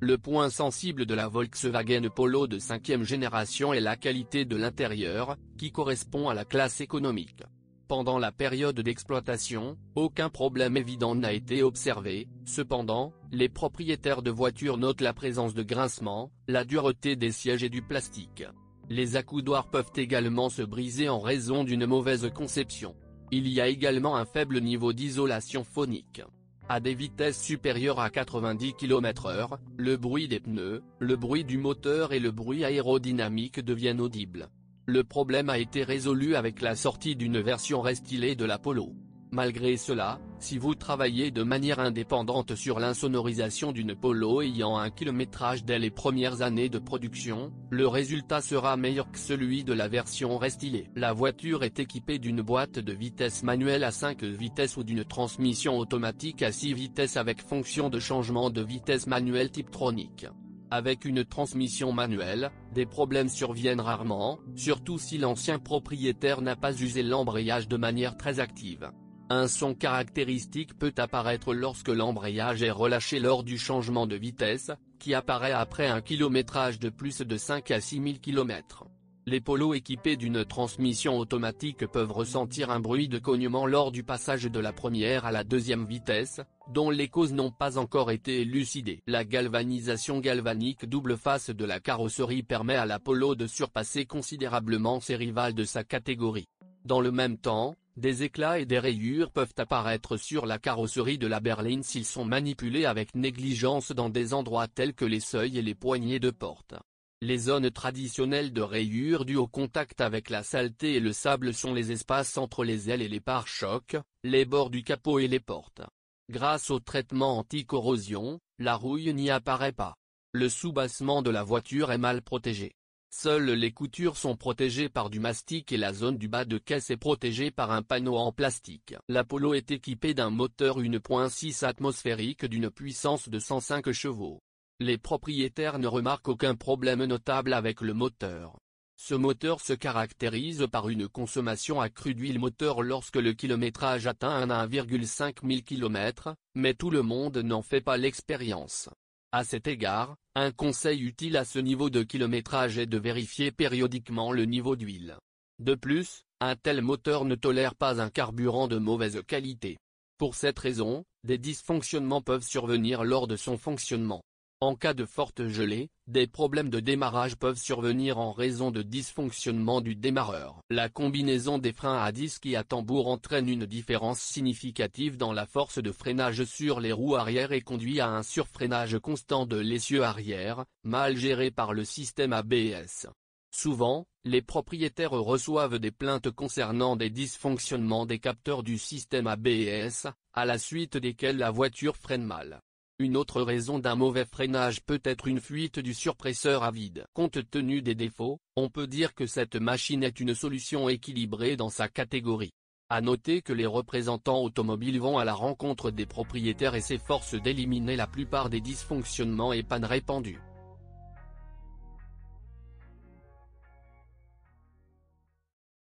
Le point sensible de la Volkswagen Polo de 5e génération est la qualité de l'intérieur, qui correspond à la classe économique. Pendant la période d'exploitation, aucun problème évident n'a été observé. Cependant, les propriétaires de voitures notent la présence de grincements, la dureté des sièges et du plastique. Les accoudoirs peuvent également se briser en raison d'une mauvaise conception. Il y a également un faible niveau d'isolation phonique. À des vitesses supérieures à 90 km/h, le bruit des pneus, le bruit du moteur et le bruit aérodynamique deviennent audibles. Le problème a été résolu avec la sortie d'une version restylée de la Polo. Malgré cela, si vous travaillez de manière indépendante sur l'insonorisation d'une Polo ayant un kilométrage dès les premières années de production, le résultat sera meilleur que celui de la version restylée. La voiture est équipée d'une boîte de vitesses manuelle à 5 vitesses ou d'une transmission automatique à 6 vitesses avec fonction de changement de vitesse manuelle Tiptronic. Avec une transmission manuelle, des problèmes surviennent rarement, surtout si l'ancien propriétaire n'a pas usé l'embrayage de manière très active. Un son caractéristique peut apparaître lorsque l'embrayage est relâché lors du changement de vitesse, qui apparaît après un kilométrage de plus de 5 à 6 000 km. Les Polos équipés d'une transmission automatique peuvent ressentir un bruit de cognement lors du passage de la première à la deuxième vitesse, dont les causes n'ont pas encore été élucidées. La galvanisation galvanique double face de la carrosserie permet à la Polo de surpasser considérablement ses rivales de sa catégorie. Dans le même temps, des éclats et des rayures peuvent apparaître sur la carrosserie de la berline s'ils sont manipulés avec négligence dans des endroits tels que les seuils et les poignées de porte. Les zones traditionnelles de rayures dues au contact avec la saleté et le sable sont les espaces entre les ailes et les pare-chocs, les bords du capot et les portes. Grâce au traitement anti-corrosion, la rouille n'y apparaît pas. Le soubassement de la voiture est mal protégé. Seules les coutures sont protégées par du mastic et la zone du bas de caisse est protégée par un panneau en plastique. La Polo est équipée d'un moteur 1.6 atmosphérique d'une puissance de 105 chevaux. Les propriétaires ne remarquent aucun problème notable avec le moteur. Ce moteur se caractérise par une consommation accrue d'huile moteur lorsque le kilométrage atteint 1,5 000 km, mais tout le monde n'en fait pas l'expérience. À cet égard, un conseil utile à ce niveau de kilométrage est de vérifier périodiquement le niveau d'huile. De plus, un tel moteur ne tolère pas un carburant de mauvaise qualité. Pour cette raison, des dysfonctionnements peuvent survenir lors de son fonctionnement. En cas de forte gelée, des problèmes de démarrage peuvent survenir en raison de dysfonctionnement du démarreur. La combinaison des freins à disque et à tambour entraîne une différence significative dans la force de freinage sur les roues arrière et conduit à un surfreinage constant de l'essieu arrière, mal géré par le système ABS. Souvent, les propriétaires reçoivent des plaintes concernant des dysfonctionnements des capteurs du système ABS, à la suite desquels la voiture freine mal. Une autre raison d'un mauvais freinage peut être une fuite du surpresseur à vide. Compte tenu des défauts, on peut dire que cette machine est une solution équilibrée dans sa catégorie. À noter que les représentants automobiles vont à la rencontre des propriétaires et s'efforcent d'éliminer la plupart des dysfonctionnements et pannes répandus.